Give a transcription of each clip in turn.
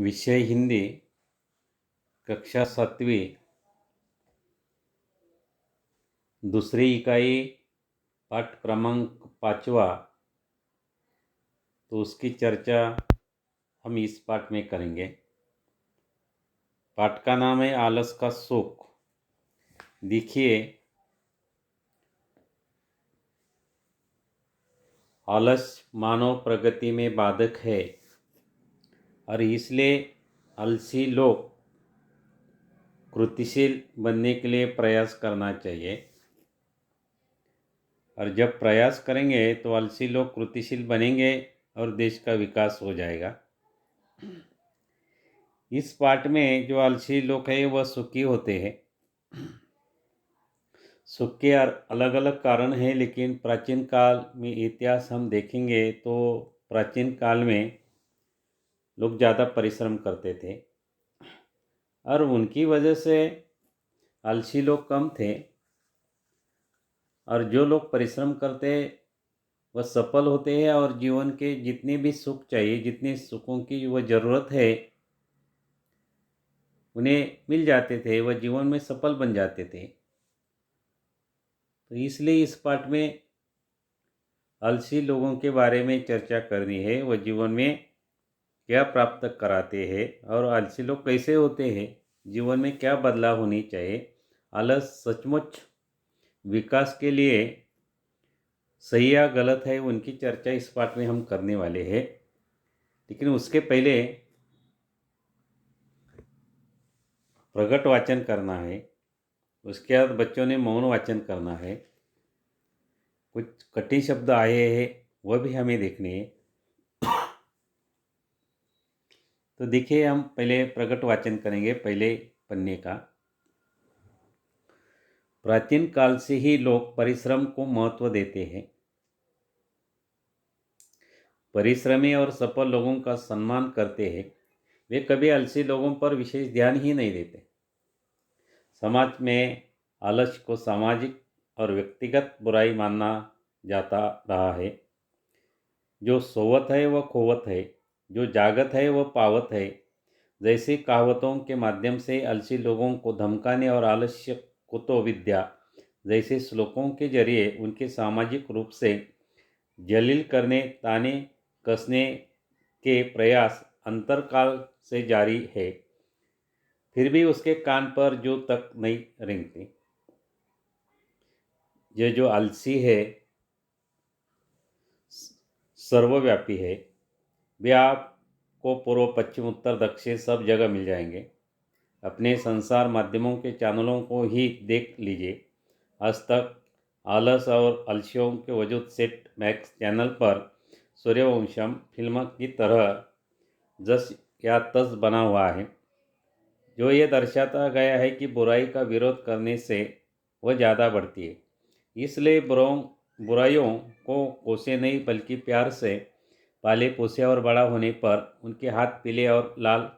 विषय हिंदी, कक्षा 7वीं, दूसरी इकाई, पाठ क्रमांक 5वां। तो उसकी चर्चा हम इस पाठ में करेंगे। पाठ का नाम है आलस का सुख। देखिए, आलस मानव प्रगति में बाधक है और इसलिए आलसी लोग कृतिशील बनने के लिए प्रयास करना चाहिए। और जब प्रयास करेंगे तो आलसी लोग कृतिशील बनेंगे और देश का विकास हो जाएगा। इस पाठ में जो आलसी लोग हैं वह सुखी होते हैं। सुख के अलग अलग कारण हैं, लेकिन प्राचीन काल में इतिहास हम देखेंगे तो प्राचीन काल में लोग ज़्यादा परिश्रम करते थे और उनकी वजह से आलसी लोग कम थे। और जो लोग परिश्रम करते वह सफल होते हैं और जीवन के जितने भी सुख चाहिए, जितने सुखों की वह ज़रूरत है, उन्हें मिल जाते थे। वह जीवन में सफल बन जाते थे। तो इसलिए इस पाठ में आलसी लोगों के बारे में चर्चा करनी है। वह जीवन में क्या प्राप्त कराते हैं और आलसी लोग कैसे होते हैं, जीवन में क्या बदलाव होनी चाहिए। आलस सचमुच विकास के लिए सही या गलत है, उनकी चर्चा इस पाठ में हम करने वाले हैं। लेकिन उसके पहले प्रगट वाचन करना है। उसके बाद बच्चों ने मौन वाचन करना है। कुछ कठिन शब्द आए हैं, वह भी हमें देखने हैं। तो देखिए, हम पहले प्रगट वाचन करेंगे पहले पन्ने का। प्राचीन काल से ही लोग परिश्रम को महत्व देते हैं। परिश्रमी और सफल लोगों का सम्मान करते हैं। वे कभी आलसी लोगों पर विशेष ध्यान ही नहीं देते। समाज में आलस को सामाजिक और व्यक्तिगत बुराई माना जाता रहा है। जो सोवत है वह खोवत है, जो जागत है वह पावत है। जैसी कहावतों के माध्यम से आलसी लोगों को धमकाने और आलस्य कुतो विद्या जैसे श्लोकों के जरिए उनके सामाजिक रूप से जलील करने, ताने कसने के प्रयास अंतरकाल से जारी है। फिर भी उसके कान पर जो तक नहीं रेंगती। ये जो आलसी है सर्वव्यापी है। वे आपको पूर्व पश्चिम उत्तर दक्षिण सब जगह मिल जाएंगे। अपने संसार माध्यमों के चैनलों को ही देख लीजिए। आज तक आलस और आलसियों के वजूद सेट मैक्स चैनल पर सूर्यवंशम फिल्म की तरह जस या तस बना हुआ है, जो ये दर्शाता गया है कि बुराई का विरोध करने से वह ज़्यादा बढ़ती है। इसलिए बुराइयों को कोसे नहीं बल्कि प्यार से पाले पोसे और बड़ा होने पर उनके हाथ पीले और लाल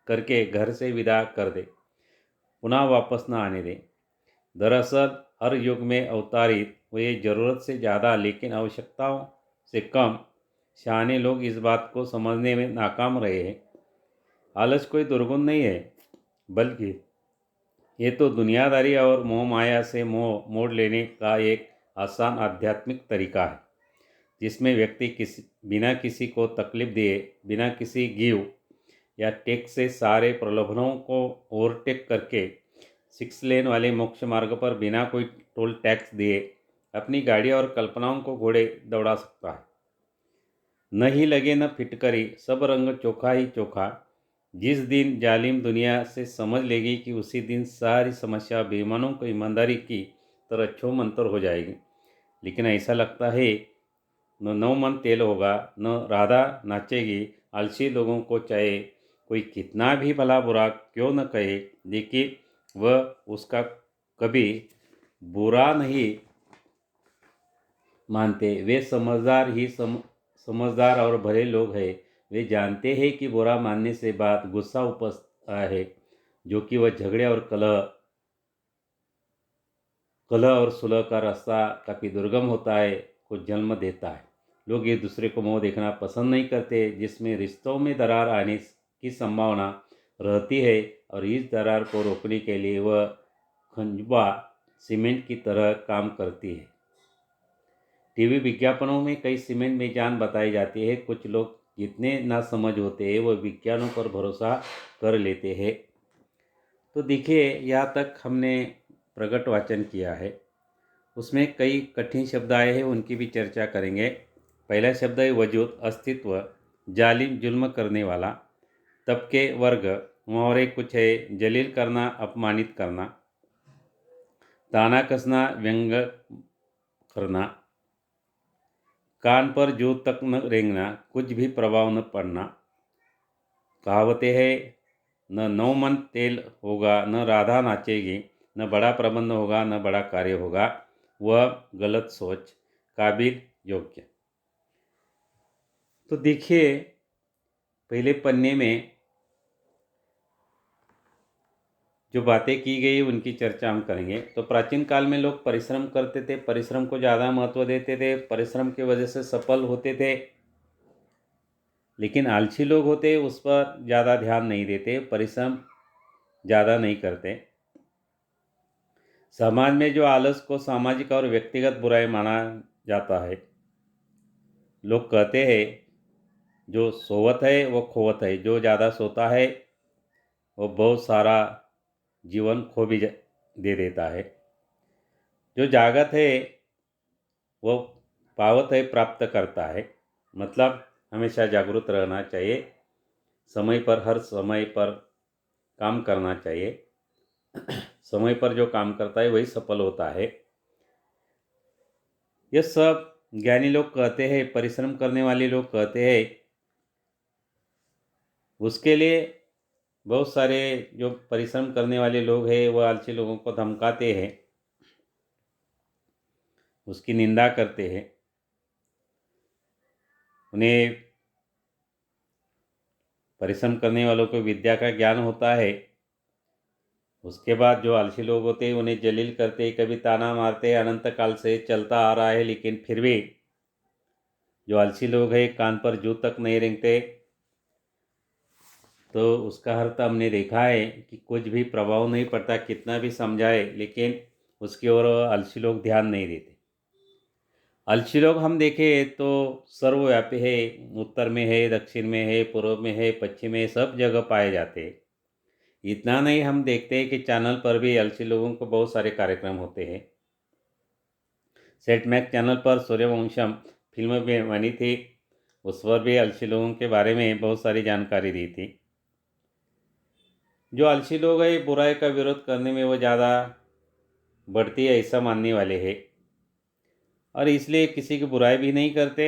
करके घर से विदा कर दे, पुनः वापस न आने दें। दरअसल हर युग में अवतारित हुए ज़रूरत से ज़्यादा लेकिन आवश्यकताओं से कम शहाने लोग इस बात को समझने में नाकाम रहे हैं। आलस कोई दुर्गुण नहीं है, बल्कि ये तो दुनियादारी और मोह माया से मोह मोड़ लेने का एक आसान आध्यात्मिक तरीका है, जिसमें व्यक्ति बिना किसी को तकलीफ दिए, बिना किसी गिव या टेक से सारे प्रलोभनों को ओवरटेक करके 6 लेन वाले मोक्ष मार्ग पर बिना कोई टोल टैक्स दिए अपनी गाड़ी और कल्पनाओं को घोड़े दौड़ा सकता है। न ही लगे न फिटकरी, सब रंग चोखा ही चोखा। जिस दिन जालिम दुनिया से समझ लेगी कि उसी दिन सारी समस्या बेईमानों को ईमानदारी की तरह छो मंतर हो जाएगी। लेकिन ऐसा लगता है न नौ मन तेल होगा, न राधा नाचेगी। आलसी लोगों को चाहे कोई कितना भी भला बुरा क्यों न कहे, लेकिन वह उसका कभी बुरा नहीं मानते। वे समझदार और भले लोग हैं। वे जानते हैं कि बुरा मानने से बाद गुस्सा उपजता है, जो कि वह झगड़े और कलह और सुलह का रास्ता काफ़ी दुर्गम होता है, को जन्म देता है। लोग एक दूसरे को मुंह देखना पसंद नहीं करते, जिसमें रिश्तों में दरार आने की संभावना रहती है और इस दरार को रोकने के लिए वह खंजवा सीमेंट की तरह काम करती है। टीवी विज्ञापनों में कई सीमेंट में जान बताई जाती है। कुछ लोग जितने नासमझ होते हैं वह विज्ञानों पर भरोसा कर लेते हैं। तो देखिए, यहाँ तक हमने प्रगट वाचन किया है, उसमें कई कठिन शब्द आए हैं, उनकी भी चर्चा करेंगे। पहला शब्द है वजूद, अस्तित्व, जालिम जुल्म करने वाला, तबके, वर्ग, मुहावरे कुछ है, जलील करना, अपमानित करना, ताना कसना, व्यंग करना, कान पर जो तक न रेंगना, कुछ भी प्रभाव न पड़ना। कहावतें है, न नौ मन तेल होगा, न राधा नाचेगी, न बड़ा प्रबंध होगा, न बड़ा कार्य होगा, वह गलत सोच, काबिल, योग्य। तो देखिए, पहले पन्ने में जो बातें की गई उनकी चर्चा हम करेंगे। तो प्राचीन काल में लोग परिश्रम करते थे, परिश्रम को ज़्यादा महत्व देते थे, परिश्रम की वजह से सफल होते थे। लेकिन आलसी लोग होते उस पर ज़्यादा ध्यान नहीं देते, परिश्रम ज़्यादा नहीं करते। समाज में जो आलस को सामाजिक और व्यक्तिगत बुराई माना जाता है। लोग कहते हैं जो सोवत है वो खोवत है, जो ज़्यादा सोता है वो बहुत सारा जीवन खो भी दे देता है, जो जागत है वो पावत है प्राप्त करता है। मतलब हमेशा जागरूक रहना चाहिए, समय पर, हर समय पर काम करना चाहिए। समय पर जो काम करता है वही सफल होता है। यह सब ज्ञानी लोग कहते हैं, परिश्रम करने वाले लोग कहते हैं। उसके लिए बहुत सारे जो परिश्रम करने वाले लोग हैं वह आलसी लोगों को धमकाते हैं, उसकी निंदा करते हैं। उन्हें परिश्रम करने वालों को विद्या का ज्ञान होता है। उसके बाद जो आलसी लोग होते हैं उन्हें जलील करते, कभी ताना मारते, अनंत काल से चलता आ रहा है। लेकिन फिर भी जो आलसी लोग हैं कान पर जू तक नहीं रेंगते। तो उसका अर्थ हमने देखा है कि कुछ भी प्रभाव नहीं पड़ता, कितना भी समझाए लेकिन उसकी ओर आलसी लोग ध्यान नहीं देते। आलसी लोग हम देखें तो सर्वव्यापी है, उत्तर में है, दक्षिण में है, पूर्व में है, पश्चिम में, सब जगह पाए जाते हैं। इतना नहीं, हम देखते हैं कि चैनल पर भी आलसी लोगों को बहुत सारे कार्यक्रम होते हैं। सेट मैक्स चैनल पर सूर्यवंशम फिल्म भी बनी थी, उस पर भी आलसी लोगों के बारे में बहुत सारी जानकारी दी थी। जो आलसी लोग हैं बुराई का विरोध करने में वो ज़्यादा बढ़ती है ऐसा मानने वाले हैं, और इसलिए किसी की बुराई भी नहीं करते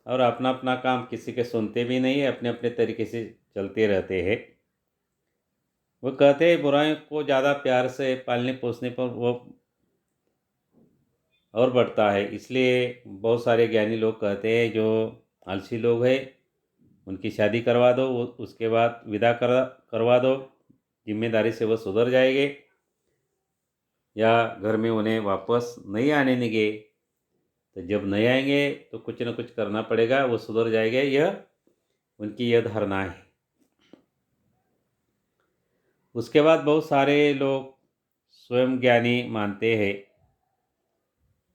और अपना अपना काम किसी के सुनते भी नहीं है, अपने अपने तरीके से चलते रहते हैं। वो कहते हैं बुराई को ज़्यादा प्यार से पालने पोसने पर वो और बढ़ता है। इसलिए बहुत सारे ज्ञानी लोग कहते हैं जो आलसी लोग हैं उनकी शादी करवा दो, उसके बाद विदा करवा दो, जिम्मेदारी से वो सुधर जाएंगे, या घर में उन्हें वापस नहीं आने देंगे। तो जब नहीं आएंगे तो कुछ न कुछ करना पड़ेगा, वो सुधर जाएंगे, यह उनकी यह धारणा है। उसके बाद बहुत सारे लोग स्वयं ज्ञानी मानते हैं।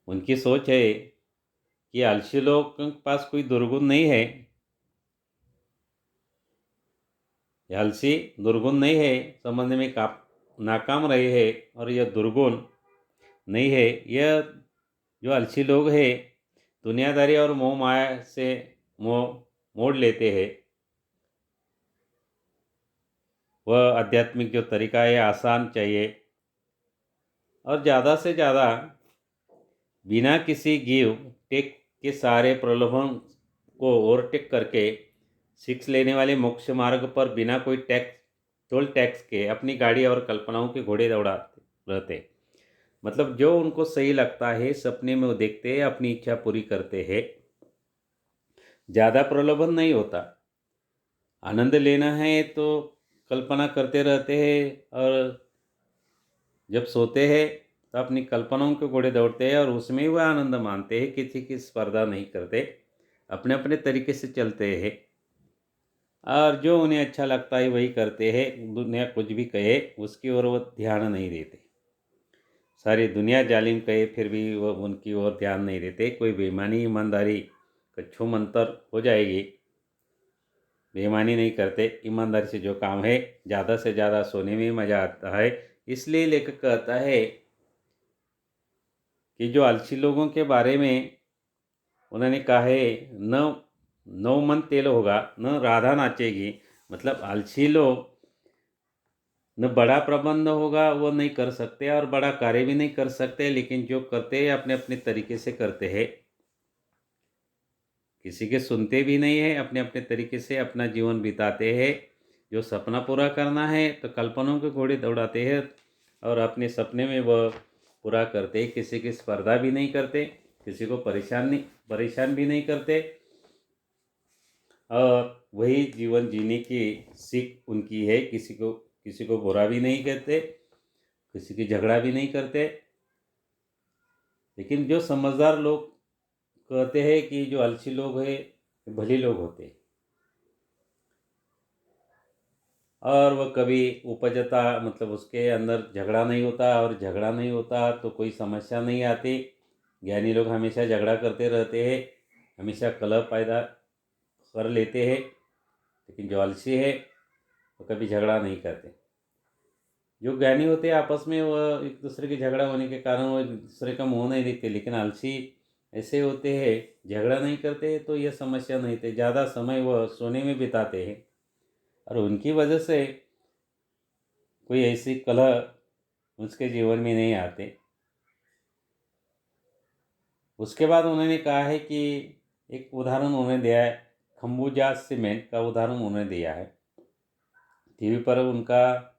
उनकी सोच है कि आलसी लोग के पास कोई दुर्गुण नहीं है, यह आलसी दुर्गुण नहीं है, समझने में नाकाम रहे हैं, और यह दुर्गुण नहीं है। यह जो आलसी लोग हैं दुनियादारी और मोह माया से मोह मोड़ लेते हैं। वह आध्यात्मिक जो तरीका है आसान चाहिए, और ज़्यादा से ज़्यादा बिना किसी गिव टेक के सारे प्रलोभन को ओवरटेक करके सीख लेने वाले मोक्ष मार्ग पर बिना कोई टैक्स, टोल टैक्स के अपनी गाड़ी और कल्पनाओं के घोड़े दौड़ाते रहते। मतलब जो उनको सही लगता है सपने में वो देखते हैं, अपनी इच्छा पूरी करते हैं। ज़्यादा प्रलोभन नहीं होता, आनंद लेना है तो कल्पना करते रहते हैं, और जब सोते हैं तो अपनी कल्पनाओं के घोड़े दौड़ते हैं और उसमें वह आनंद मानते हैं, किसी की स्पर्धा नहीं करते, अपने अपने तरीके से चलते हैं। और जो उन्हें अच्छा लगता है वही करते हैं। दुनिया कुछ भी कहे उसकी ओर वो ध्यान नहीं देते। सारी दुनिया जालिम कहे फिर भी वो उनकी ओर ध्यान नहीं देते। कोई बेईमानी ईमानदारी कच्छू मंतर हो जाएगी। बेईमानी नहीं करते, ईमानदारी से जो काम है, ज़्यादा से ज़्यादा सोने में मज़ा आता है। इसलिए लेखक कहता है कि जो आलसी लोगों के बारे में उन्होंने कहा है, न नौ मन तेल होगा न राधा नाचेगी। मतलब आलसी लोग न बड़ा प्रबंध होगा वो नहीं कर सकते और बड़ा कार्य भी नहीं कर सकते, लेकिन जो करते हैं अपने अपने तरीके से करते हैं। किसी के सुनते भी नहीं है, अपने अपने तरीके से अपना जीवन बिताते हैं। जो सपना पूरा करना है तो कल्पनाओं के घोड़े दौड़ाते हैं और अपने सपने में वह पूरा करते हैं। किसी की स्पर्धा भी नहीं करते, किसी को परेशान भी नहीं करते और वही जीवन जीने की सीख उनकी है। किसी को बुरा भी नहीं कहते, किसी की झगड़ा भी नहीं करते। लेकिन जो समझदार लोग कहते हैं कि जो आलसी लोग हैं भले लोग होते हैं और वह कभी उपजता, मतलब उसके अंदर झगड़ा नहीं होता, और झगड़ा नहीं होता तो कोई समस्या नहीं आती। ज्ञानी लोग हमेशा झगड़ा करते रहते हैं, हमेशा कलह पैदा कर लेते हैं। लेकिन जो आलसी है वो कभी झगड़ा नहीं करते। जो ज्ञानी होते हैं आपस में वह एक दूसरे के झगड़ा होने के कारण वो एक दूसरे का मुंह नहीं देखते। लेकिन आलसी ऐसे होते हैं, झगड़ा नहीं करते तो यह समस्या नहीं थे। ज़्यादा समय वह सोने में बिताते हैं और उनकी वजह से कोई ऐसी कलह उसके जीवन में नहीं आते। उसके बाद उन्होंने कहा है कि एक उदाहरण उन्होंने दिया है, खम्बूजा सीमेंट का उदाहरण उन्होंने दिया है। टीवी पर उनका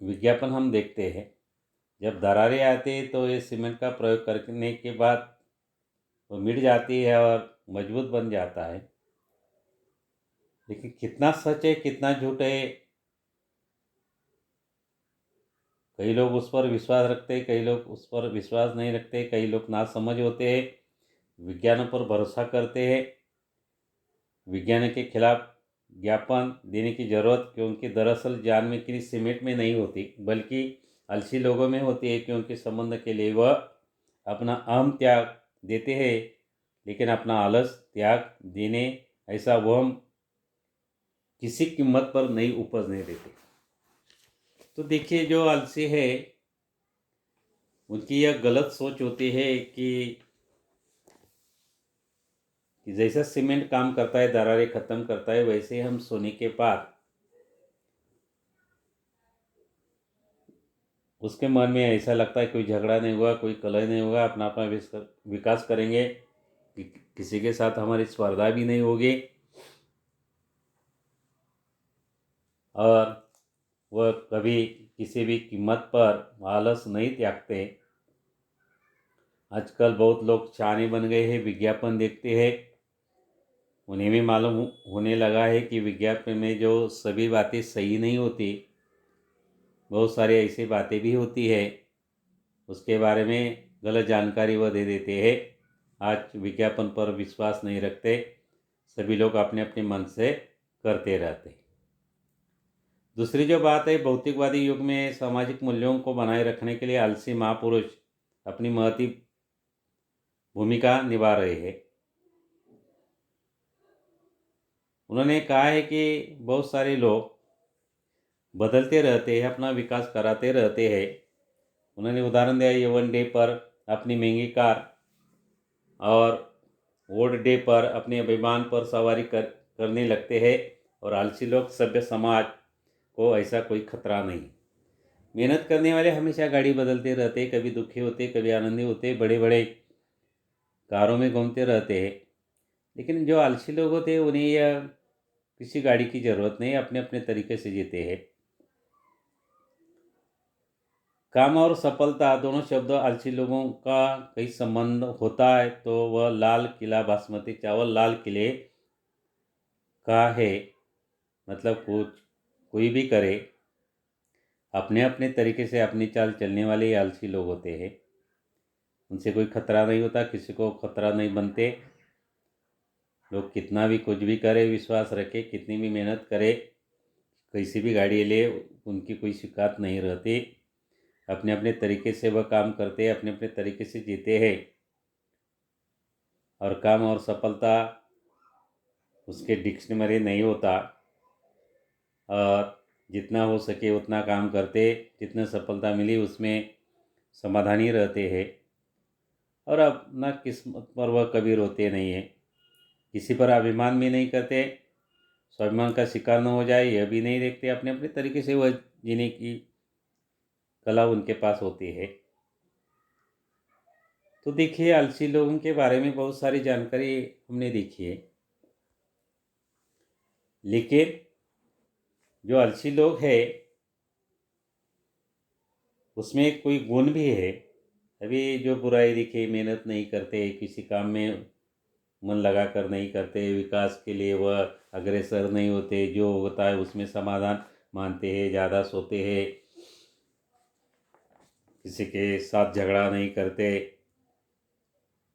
विज्ञापन हम देखते हैं। जब दरारें आती हैं तो ये सीमेंट का प्रयोग करने के बाद वो मिट जाती है और मजबूत बन जाता है। लेकिन कितना सच है कितना झूठ है, कई लोग उस पर विश्वास रखते हैं, कई लोग उस पर विश्वास नहीं रखते। कई लोग नासमझ होते हैं, विज्ञान पर भरोसा करते हैं। विज्ञान के खिलाफ ज्ञापन देने की ज़रूरत, क्योंकि दरअसल जान में किसी सीमेंट में नहीं होती बल्कि आलसी लोगों में होती है। क्योंकि संबंध के लिए वह अपना अहम त्याग देते हैं, लेकिन अपना आलस त्याग देने ऐसा वह किसी कीमत पर नहीं उपजने देते। तो देखिए, जो आलसी है उनकी यह गलत सोच होती है कि जैसा सीमेंट काम करता है, दरारें ख़त्म करता है, वैसे हम सोने के बाद उसके मन में ऐसा लगता है कोई झगड़ा नहीं हुआ, कोई कलह नहीं हुआ, अपना अपना विकास करेंगे, किसी के साथ हमारी स्पर्धा भी नहीं होगी और वह कभी किसी भी कीमत पर आलस नहीं त्यागते। आजकल बहुत लोग शाने बन गए हैं, विज्ञापन देखते हैं। उन्हें भी मालूम होने लगा है कि विज्ञापन में जो सभी बातें सही नहीं होती, बहुत सारी ऐसी बातें भी होती है, उसके बारे में गलत जानकारी वह दे देते हैं। आज विज्ञापन पर विश्वास नहीं रखते, सभी लोग अपने अपने मन से करते रहते। दूसरी जो बात है, भौतिकवादी युग में सामाजिक मूल्यों को बनाए रखने के लिए आलसी महापुरुष अपनी महती भूमिका निभा रहे हैं। उन्होंने कहा है कि बहुत सारे लोग बदलते रहते हैं, अपना विकास कराते रहते हैं। उन्होंने उदाहरण दिया, यवन डे पर अपनी महंगी कार और वोट डे पर अपने अभिमान पर सवारी करने लगते हैं। और आलसी लोग सभ्य समाज को ऐसा कोई खतरा नहीं। मेहनत करने वाले हमेशा गाड़ी बदलते रहते, कभी दुखी होते कभी आनंदी होते, बड़े बड़े कारों में घूमते रहते हैं। लेकिन जो आलसी लोग होते हैं उन्हें यह किसी गाड़ी की ज़रूरत नहीं, अपने अपने तरीके से जीते हैं। काम और सफलता दोनों शब्द आलसी लोगों का कई संबंध होता है तो वह लाल किला बासमती चावल लाल किले का है। मतलब कोई भी करे, अपने अपने तरीके से अपनी चाल चलने वाले ही आलसी लोग होते हैं। उनसे कोई खतरा नहीं होता, किसी को खतरा नहीं बनते। लोग कितना भी कुछ भी करे, विश्वास रखे, कितनी भी मेहनत करे, कैसी भी गाड़ी ले, उनकी कोई शिकायत नहीं रहती। अपने अपने तरीके से वह काम करते हैं, अपने अपने तरीके से जीते हैं, और काम और सफलता उसके डिक्शनरी नहीं होता। और जितना हो सके उतना काम करते, जितने सफलता मिली उसमें समाधानी रहते हैं, और अपना किस्मत पर वह कभी रोते नहीं हैं। किसी पर अभिमान भी नहीं करते, स्वाभिमान का शिकार न हो जाए यह भी नहीं देखते। अपने अपने तरीके से वह जीने की कला उनके पास होती है। तो देखिए, आलसी लोगों के बारे में बहुत सारी जानकारी हमने देखी है, लेकिन जो आलसी लोग हैं उसमें कोई गुण भी है। अभी जो बुराई दिखे, मेहनत नहीं करते, किसी काम में मन लगा कर नहीं करते, विकास के लिए वह अग्रसर नहीं होते, जो होता है उसमें समाधान मानते हैं, ज़्यादा सोते हैं, किसी के साथ झगड़ा नहीं करते,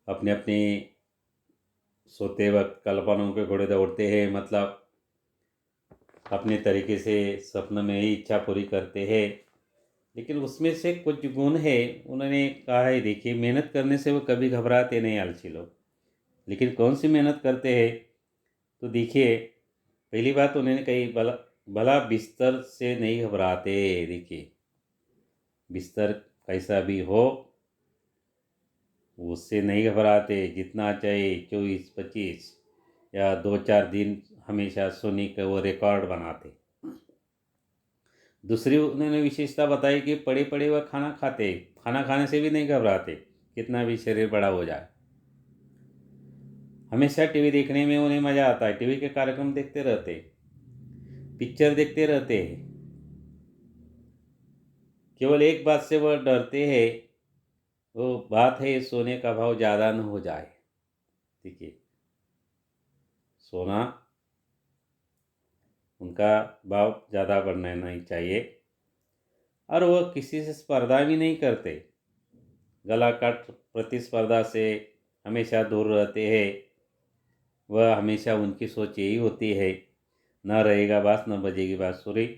अपने अपने सोते वक्त कल्पनाओं के घोड़े दौड़ते हैं, मतलब अपने तरीके से सपने में ही इच्छा पूरी करते हैं। लेकिन उसमें से कुछ गुण है, उन्होंने कहा है, देखिए, मेहनत करने से वो कभी घबराते नहीं आलसी लोग। लेकिन कौन सी मेहनत करते हैं? तो देखिए, पहली बात उन्होंने कही, भला भला बिस्तर से नहीं घबराते। देखिए, बिस्तर कैसा भी हो उससे नहीं घबराते, जितना चाहे 24-25 या 2-4 दिन हमेशा सोने का वो रिकॉर्ड बनाते। दूसरी उन्होंने विशेषता बताई कि पड़े पड़े वह खाना खाते, खाना खाने से भी नहीं घबराते, कितना भी शरीर बड़ा हो जाए। हमेशा टीवी देखने में उन्हें मज़ा आता है, टीवी के कार्यक्रम देखते रहते, पिक्चर देखते रहते हैं। केवल एक बात से वह डरते हैं, वो बात है सोने का भाव ज़्यादा न हो जाए। देखिए, सोना उनका भाव ज़्यादा बढ़ना नहीं चाहिए, और वह किसी से स्पर्धा भी नहीं करते, गला काट प्रतिस्पर्धा से हमेशा दूर रहते हैं। वह हमेशा उनकी सोच यही होती है, न रहेगा बांस न बजेगी बांसुरी,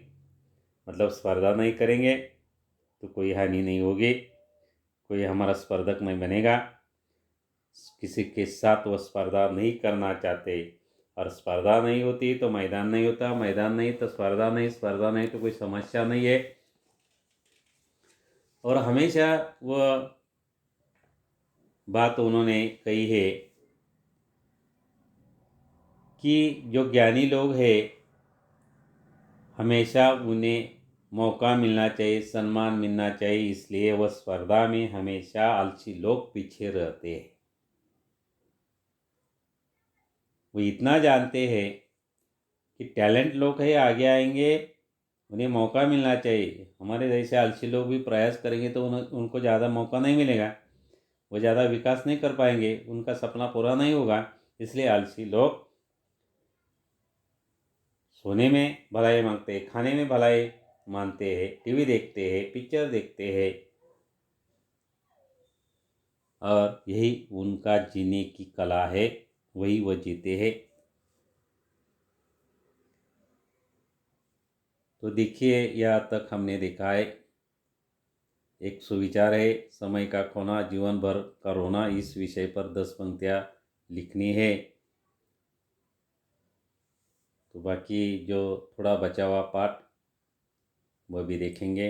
मतलब स्पर्धा नहीं करेंगे तो कोई हानि नहीं होगी, कोई हमारा स्पर्धक नहीं बनेगा, किसी के साथ वह स्पर्धा नहीं करना चाहते। और स्पर्धा नहीं होती तो मैदान नहीं होता, मैदान नहीं तो स्पर्धा नहीं, स्पर्धा नहीं तो कोई समस्या नहीं है। और हमेशा वह बात उन्होंने कही है कि जो ज्ञानी लोग हैं हमेशा उन्हें मौका मिलना चाहिए, सम्मान मिलना चाहिए, इसलिए वह स्पर्धा में हमेशा आलसी लोग पीछे रहते हैं। वो इतना जानते हैं कि टैलेंट लोग हैं आगे आएंगे, उन्हें मौका मिलना चाहिए। हमारे जैसे आलसी लोग भी प्रयास करेंगे तो उनको ज़्यादा मौका नहीं मिलेगा, वो ज़्यादा विकास नहीं कर पाएंगे, उनका सपना पूरा नहीं होगा। इसलिए आलसी लोग सोने में भलाई मांगते हैं, खाने में भलाई मानते हैं, टीवी देखते हैं, पिक्चर देखते हैं, और यही उनका जीने की कला है, वही वो जीते हैं। तो देखिए, यहाँ तक हमने देखा है, एक सुविचार है, समय का खोना जीवन भर का रोना, इस विषय पर 10 पंक्तियाँ लिखनी है। तो बाकी जो थोड़ा बचा हुआ पाठ वह भी देखेंगे।